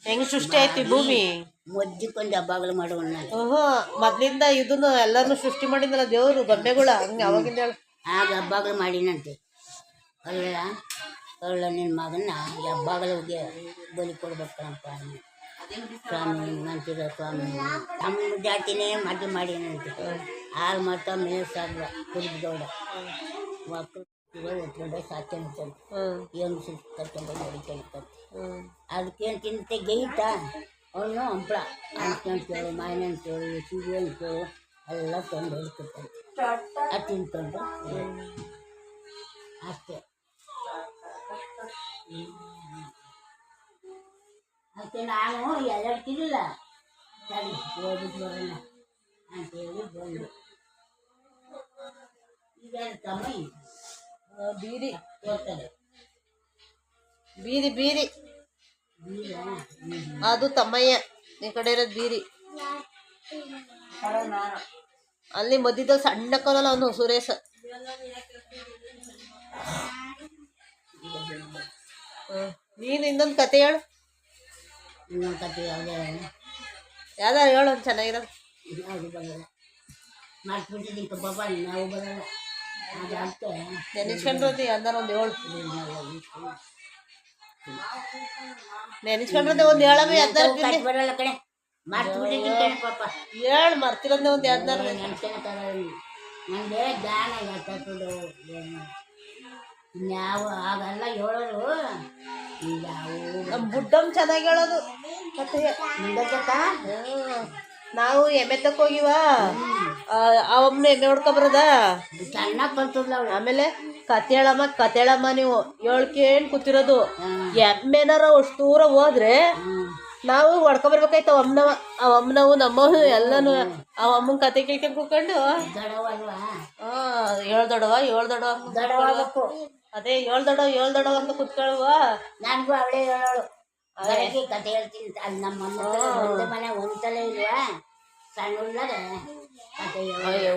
ಹೆಂಗ್ ಸೃಷ್ಟಿ ಆಯ್ತು ಈ ಭೂಮಿ? ಮಜ್ಜಿಕೊಂಡು ಹಬ್ಬಗಳು ಮಾಡೋಣ. ಮೊದ್ಲಿಂದ ಇದನ್ನು ಎಲ್ಲಾನು ಸೃಷ್ಟಿ ಮಾಡಿದ್ನಲ್ಲ ದೇವ್ರು ಗೊಂಬೆಗಳ ಹಂಗೆ ಅವಾಗಿಂದ ಹೇಳು. ಆಗ ಹಬ್ಬಗಳು ಮಾಡಿನಂತೆ. ಕಳ್ಳ ನಿನ್ನ ಮಗನ್ನ ಹಬ್ಬಗಳಿಗೆ ಬಲಿ ಕೊಡ್ಬೇಕಂತ ಸ್ವಾಮಿ ನಂತಿರೋ ಸ್ವಾಮಿ ನಮ್ಮ ಜಾತಿನೇ ಮದುವೆ ಮಾಡಿನಂತೆ. ಆಗ ಮತ್ತು ಮೇಲ್ಸಾಗ ಕುರಿದೋಡ ಮಕ್ಕಳು ಹೊತ್ಕೊಂಡೆ ಸಾಕ್ಯಂತ ಹೆಂಗ್ ಕರ್ಕೊಂಡು ಹೊಡಿಕೊಂಡ್ತಾರೆ. ಅದಕ್ಕೇನು ತಿಂತೆ ಗೈತ ಅವನು ಹಂಪ್ಳ ಅನ್ಕೊಂತೇಳು ಮಾಯನ ಅಂತೇಳು ಸೀರೆ ಅಂತೇಳು ಎಲ್ಲ ತಂದು ಹೊಡ್ಕೊತಾರೆ. ಅದು ತಿನ್ಕೊಂಡು ಅಷ್ಟೇ. ಅದಕ್ಕೆ ನಾನು ಎಲ್ಲ ತಿನ್ನಲ್ಲ ಸರಿ ಹೋಗ್ಬಿಟ್ಟು ಬರೋಣ ಅಂತೇಳಿ ಬಂದು ಈಗ ಕಮ್ಮಿ ಬೀದಿ ಹೋಗ್ತಾರೆ. ಬೀದಿ ಬೀದಿ ಅದು ತಮ್ಮಯ್ಯ, ಈ ಕಡೆ ಇರೋದು ಬೀರಿ. ಅಲ್ಲಿ ಮಧ್ಯದ ಸಣ್ಣ ಕಲಲ್ಲ ಅವನು ಸುರೇಶ. ನೀನು ಇನ್ನೊಂದು ಕತೆ ಹೇಳು. ಇನ್ನೊಂದು ಕತೆ ಯಾವ್ದಾರು ಹೇಳು ಒಂದು ಚೆನ್ನಾಗಿರೋದು. ಯಾವುದು ಬರಲ್ಲ ಮಾಡ್ಬಿಟ್ಟಿದ್ದೀನಿ ಪಾಪ ನಾವು ಬರಲ್ಲ. ಅದು ಅಷ್ಟೇ ನೆನೆಸ್ಕೊಂಡ್ರದ್ದು ಯಾವ್ದಾರು ಒಂದು ಹೇಳು. ನೆನೆಸ್ಕೊಂಡ್ರದ್ದೆ ಒಂದು ಹೇಳವೆ ಯಾವ್ದಾರು ಬರಲ್ಲ ಕಡೆ ಮಾಡ್ಬಿಟ್ಟಿದ್ದೀನಿ ಪಾಪ. ಹೇಳು ಮರ್ತಿರೋದೇ ಒಂದು ಯಾವ್ದಾರು. ನನಗೆ ಜ್ಞಾನ ಹೇಳ್ತದ್ದು ಇನ್ಯಾವ ಆಗಲ್ಲ ಹೇಳೋರು. ನಮ್ಮ ಬುಡ್ಡಮ್ಮ ಚೆನ್ನಾಗಿ ಹೇಳೋದು ಕತೆ. ನಾವು ಎಮ್ಮೆ ತಕ್ಕ ಹೋಗಿವ ಅವಮ್ಮನ ಎಮ್ಮೆ ಹೊಡ್ಕೊಬರದ ಚೆನ್ನಾಗಿ ಕಲ್ತದ್ಲ. ಆಮೇಲೆ ಕತೆಳಮ್ಮ ನೀವು ಹೇಳ್ಕೇನ್ ಕೂತಿರೋದು. ಎಮ್ಮೆನಾರ ಅಷ್ಟು ದೂರ ಹೋದ್ರೆ ನಾವು ಹೊಡ್ಕೊಬರ್ಬೇಕಾಯ್ತು ಅಮ್ಮನವು ನಮ್ಮವು ಎಲ್ಲಾನು. ಅಮ್ಮನ ಕತೆ ಕೇಳ್ಕೊಂಡ್ ಕೂತ್ಕೊಂಡು ಏಳ್ದೊಡವ ಅದೇ ಏಳ್ದೊಡವ ಅಂತ ಕೂತ್ಕೊಳ್ಳುವ. ನನಗೂ ಅವಳೇ ಹೇಳೋಳು ಕತೆ ಹೇಳ್ತೀನಿ. ಅಲ್ಲಿ ನಮ್ಮ ಮನೆ ಒಂದ್ಸಲ ಇಲ್ವಾ ಸಣ್ಣ ಕತೆ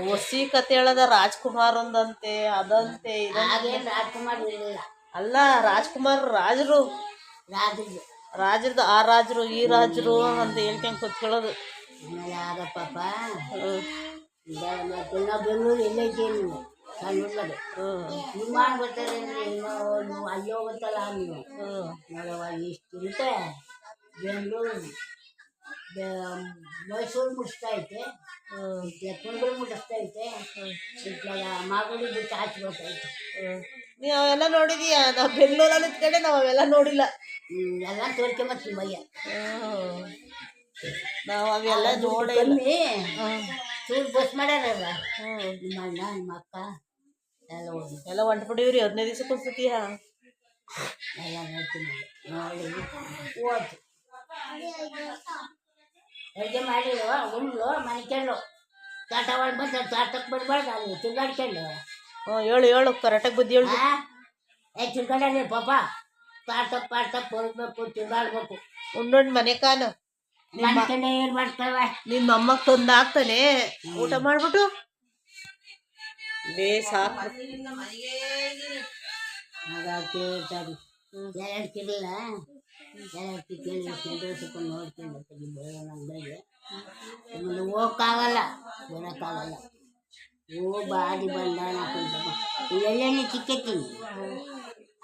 ಹೊಸಿ ಕತೆ ಹೇಳದ ರಾಜ್ಕುಮಾರ್ ಒಂದಂತೆ ಅದಂತೆ ಹಾಗೇನು ರಾಜ್ಕುಮಾರ್ ಇರಲಿಲ್ಲ. ಅಲ್ಲ ರಾಜ್ಕುಮಾರ್ ರಾಜರು ರಾಜರದು ಆ ರಾಜರು ಈ ರಾಜರು ಅಂತ ಹೇಳ್ಕೊಂಡ್ ಕೂತ್ಕೊಳ್ಳೋದು. ಆಮೇಲೆ ಆಗ ಪಾಪ ನಾವು ಬೆಂಗಳೂರು ಎಲ್ಲೈತೇನು ಸಣ್ಣ ವಿಮಾನ ಬರ್ತಾರೆ ಅಂದರೆ ನೀವು ಅಲ್ಲಿ ಹೋಗುತ್ತಲ್ಲ ನೀವು ನೋಡವ ಇಷ್ಟು ಇರುತ್ತೆ. ಬೆಂಗಳೂರು ಮೈಸೂರು ಮುಟ್ಟಿಸ್ತಾ ಐತೆ, ಕುಂದೂರು ಮುಟ್ಟಿಸ್ತಾ ಐತೆ, ಇಟ್ಲಾಗ ಮಾಗಡಿ ಬಿಟ್ಟು ಆಚೆ ಬರ್ತೈತೆ. ನೀವು ಅವೆಲ್ಲ ನೋಡಿದೀಯಾ? ನಾವು ಬೆಂಗಳೂರಲ್ಲಿ ಕಡೆ ನಾವು ಅವೆಲ್ಲ ನೋಡಿಲ್ಲ. ಎಲ್ಲ ತೋರ್ಕೊಂಬತ್ತೀನಿ ಮಯ್ಯ. ನಾವು ಅವೆಲ್ಲ ನೋಡಿ ಚೂರು ಬಸ್ ಮಾಡ್ಯಾರಲ್ಲ ನಿಮ್ಮ ಅಣ್ಣ ನಿಮ್ಮ ಅಕ್ಕ ಎಲ್ಲ ಹೊಂಟ್ಬಿಟ್ಟಿವ್ರಿ. 15 ದಿವಸಕ್ಕೆ ಒಂದ್ಸತಿಯ ಎಲ್ಲ ನೋಡ್ತೀನಿ ನೋಡಿ ಹೋಯ್ತು. ಅಡುಗೆ ಮಾಡಿಲ್ವ ಉಣ್ಲು ಮನೆಕೆಂಡು ಚಾಟ ಮಾಡಿ ಬಂದು ಚಾಟಕ್ಕೆ ಬಿಡ್ಬಾರ್ದು ಅಲ್ಲಿ ತಿರ್ಗಾಡ್ಕೊಂಡು. ಹೇಳು ಕರೆಕ್ಟಾಗಿ ಬುದ್ಧಿ ಹೇಳು. ತಿರ್ಗಾಡಲಿ ಪಾಪ ಪಾಟಕ್ಕೆ ಹೊರಬೇಕು ತಿರ್ಗಾಡ್ಬೇಕು. ಉಂಡು ಮನೆ ಕಾನು ಮನೆಕೆಂಡೆ ಏನು ಮಾಡ್ತಾವ ನಿನ್ನ ಅಮ್ಮಕ್ಕೆ ತಂದು ಹಾಕ್ತಾನೆ ಊಟ ಮಾಡ್ಬಿಟ್ಟು ಸಾಕು. ಹಾಗಾಗಿ ಕೇಳ್ತಾರೆ ಎರಡು ಕಿಡಿಲ್ಲ ಎರಡು ಕೇಳಿ ಸಂತೋಷಕೊಂಡು ನೋಡ್ಕೊಂಡು ಬರೋಣ ಅಂದಾಗೆ ಆಮೇಲೆ ಹೋಗೋಕ್ಕಾಗಲ್ಲ ಬರೋಕ್ಕಾಗಲ್ಲ. ಬಾಡಿ ಬಂದ ಎಳ್ಳೆಣ್ಣೆ ಚಿಕ್ಕತ್ತೀನಿ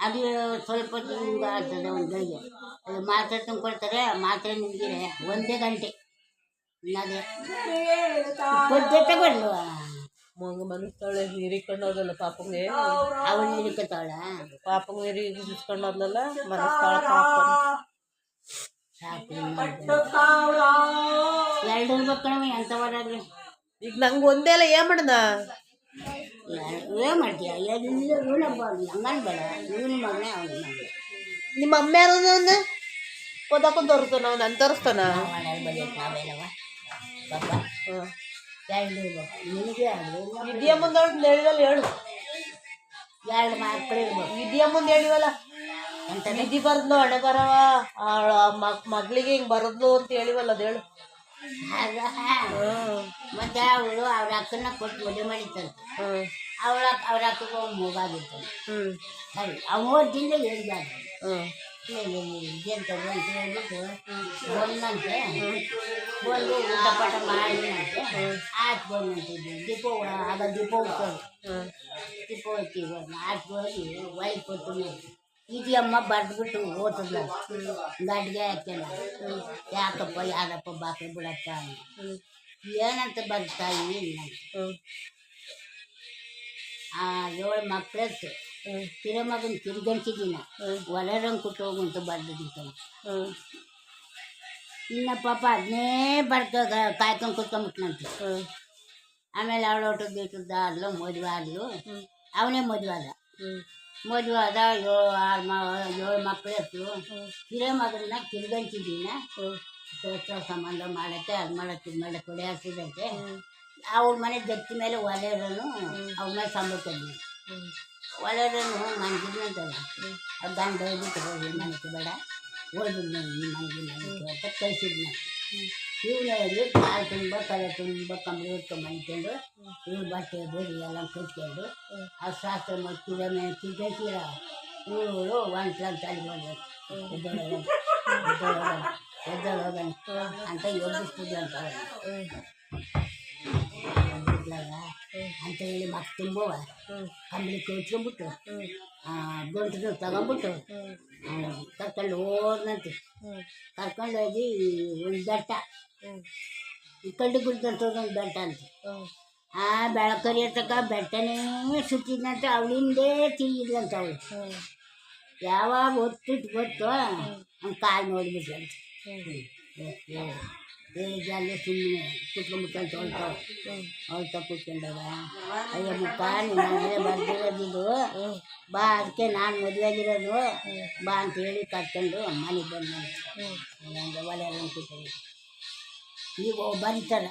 ಅದು ಸ್ವಲ್ಪ ಹಿಂಗೆ ಆಗ್ತದೆ ಒಂದು ಗಳಿಗೆ. ಅದು ಮಾತ್ರೆ ತಂದ್ಕೊಡ್ತಾರೆ. ಮಾತ್ರೆ ನಿಂತಿದೆ 1 ಗಂಟೆ ಅದೇ ಕೊದ್ದೆ ತಗೊಂಡು ಮನಸ್ತಾಳೆ ಹಿರಿಕೊಂಡು ಹೋದಲ್ಲ ಪಾಪಂಗೆ. ಅವಳು ಹಿರಿಕತ್ತಾಳ ಪಾಪಂಗೆ ಹಿರಿಸ್ಕೊಂಡು ಹೋದ್ಲಲ್ಲ ಮನಸ್ತಾಳ ಪಾಪ. ಸಾಕು 2 ಇರ್ಬೇಕಣವಿ ಎಂಥವರಾಗ್ಲಿ. ಈಗ ನಂಗೆ ಒಂದೇ ಅಲ್ಲ ಏನ್ ಮಾಡದ ಏನು ಮಾಡ್ತೀಯ ಎಲ್ಲ ಇವನೊಬ್ಬ ಹಂಗನ್ ಬೇಡ ಇವನ ಮಗನೇ ಅವನ ಮಗನೇ. ನಿಮ್ಮ ಅಮ್ಮ ಯಾರು ಒಂದು ಓದಾಕೊಂಡು ತೋರಿಸ್ತಾನ ಅವ್ನು ನಾನು ತೋರಿಸ್ತಾನ ನಾವೇನವ ಪಾಪ 2 ಇರ್ಬೇಕು ನಿನಗೆ ಅದು ವಿದ್ಯಾ ಮುಂದೆ ಹೇಳಿವಲ್ಲ ಹೇಳು. 2 ಮಕ್ಕಳು ಇರ್ಬೇಕು. ವಿದ್ಯಾ ಮುಂದೆ ಹೇಳಿವಲ್ಲ ಅಂತ ವಿಧಿ ಬರ್ದ್ಲು ಹಣೆ ಬರವ ಮಗಳಿಗೆ ಹಿಂಗೆ ಬರದ್ಲು ಅಂತ ಹೇಳಿವಲ್ಲ ಅದು ಹೇಳು. ಮತ್ತೆ ಅವಳು ಅವ್ರ ಅಕ್ಕನ ಕೊಟ್ಟು ಮದುವೆ ಮಾಡಿತ್ತಂತೆ. ಅವ್ರ ಅಕ್ಕಗೆ ಮೂಗಾಗಿತ್ತು. ಸರಿ 3 ದಿನದ ಹೇಳಿದಾಗ ಜಂತರು ಅಂತ ಹೇಳ್ಬಿಟ್ಟು ಬಂದಂತೆ ಬಂದು ಊಟ ಪಾಠ ಮಾಡಿದಂತೆ ಆಚೆ ಬಂದಂತಿದ್ದೆ ದೀಪ ಆಗ ದೀಪ ಹೋಗ್ತಾರೆ ದೀಪ ಹೋಗ್ತೀವಿ ಆಚೆ ಹೋಗಿ ಒಳಗೆ ಕೊಟ್ಟು ಇದೆಯಮ್ಮ ಬರೆದ್ಬಿಟ್ಟು ಓದಿದ್ಲ ಗಡ್ಗೆ ಹಾಕ್ಯಲ್ಲ ಯಾಕಪ್ಪ ಯಾರಪ್ಪ ಬಾಕಿ ಬಿಡಪ್ಪ ಏನಂತ ಬರ್ತಾ ಇಲ್ಲ ಆ 7 ಮಕ್ಕಳತ್ತು ಕಿರಮಗನ ತಿರ್ಗಂತಿದ್ದೀನ ಒಲೆರಂಗೆ ಕುಟ್ಟೋಗಂತ ಬರ್ದಿದ್ದ ಇನ್ನ ಪಾಪ ಅದನ್ನೇ ಬರ್ಕ ಕಾಯ್ಕೊಂಡು ಕುತ್ಕೊಂಡ್ಬಿಟ್ನಂತೆ ಆಮೇಲೆ ಅವಳು ಹೊಟ್ಟದ್ದು ಬಿಟ್ಟದ ಆದ್ಲು ಮದುವೆ ಆದ್ಲು ಅವನೇ ಮದುವೆ ಆದ ಮದುವೆ ಆದ 7 ಮಕ್ಕಳು ಎತ್ತು ಕಿರಮಗನ ತಿರ್ಗಂತಿದ್ದೀನ ಸಂಬಂಧ ಮಾಡತ್ತೆ ಅದು ಮಾಡಕ್ಕೆ ಇದು ಮಾಡಕ್ಕೆ ಕೊಡೆ ಹಾಕ್ತಿದಂತೆ ಅವ್ರ ಮನೆ ಗಟ್ಟಿ ಮೇಲೆ ಒಲೆರನು ಅವ್ರ ಮೇಲೆ ಸಂಬಂಧ ಒಲೆರನು ಮನ್ಗಿದ್ನಂತಲ್ಲ ಅದು ಗಂಡ ಹೋಗ್ಬಿಟ್ಟು ಹೋಗಿ ಮನೆಗೆ ಬೇಡ ಹೋಗ್ಬಿಡ್ ನಿಮ್ಮ ಮನೆಗೆ ಅಂತ ಕಳಿಸಿದ್ನ ಇವನಲ್ಲಿ ಕಾಲು ತುಂಬ ತಲೆ ತುಂಬ ಕಂಬಳಿ ಹೊತ್ಕೊಂಡು ಮನ್ಕೊಂಡು ಇವ್ರು ಬಟ್ಟೆ ಬೋರಿ ಎಲ್ಲ ಕಟ್ಕೊಂಡು ಆ ಶಾಸ್ತ್ರ ಮಕ್ಕಳ ಮೇಲೆ ತಿರ್ಗೈತೀರ ಇವಳು ಒಂಟ್ಲಂತ ತಲೆ ಬರ್ಬೇಕು ಎದ್ದೋಗೋಣ ಅಂತ ಯೋಗಿಸ್ತಿದ್ವಿ ಅಂತ ಅಂತ ಹೇಳಿ ಮತ್ತೆ ತುಂಬವ ಕಂಬಳಿ ಕೊಚ್ಕೊಂಡ್ಬಿಟ್ಟು ಗಂಟು ತಗೊಂಬಿಟ್ಟು ಕರ್ಕೊಂಡು ಹೋದ್ನಂತೆ ಕರ್ಕೊಂಡು ಹೋಗಿ ಒಂದು ಬೆಟ್ಟ ಈ ಕಳ್ಳಿ ಗುಡ್ದಂತ ಒಂದು ಬೆಟ್ಟ ಅಂತ ಆ ಬೆಳಕರಿ ತಕ್ಕ ಬೆಟ್ಟನೇ ಸುತ್ತಿದ್ನಂತೆ ಅವಳಿಂದೇ ತಿರುಗಿದ್ಲಂತ ಅವಳು ಯಾವಾಗ ಹೊತ್ತಿಟ್ಟು ಗೊತ್ತು ಅವ್ನು ಕಾಲು ನೋಡ್ಬಿಟ್ಲಂತೆ ಅಲ್ಲೇ ಸುಮ್ಮನೆ ಕುತ್ಕೊಂಡ್ಬಿಟ್ಟಂತ ಹೊಳ್ತಾ ಕೂತ್ಕೊಂಡಾಗ ಅಯ್ಯ ಮುಖ ನಿನ್ನೆ ಬರ್ದಿರೋದಿದ್ದು ಬಾ ಅದಕ್ಕೆ ನಾನು ಮದುವೆ ಆಗಿರೋದು ಬಾ ಅಂತ ಹೇಳಿ ಕರ್ಕೊಂಡು ಮನೆಗೆ ಬಂದು ಒಲೆ ಎಲ್ಲ ಕೂತ್ಕೊಂಡು ಈಗ ಬರೀತಾರೆ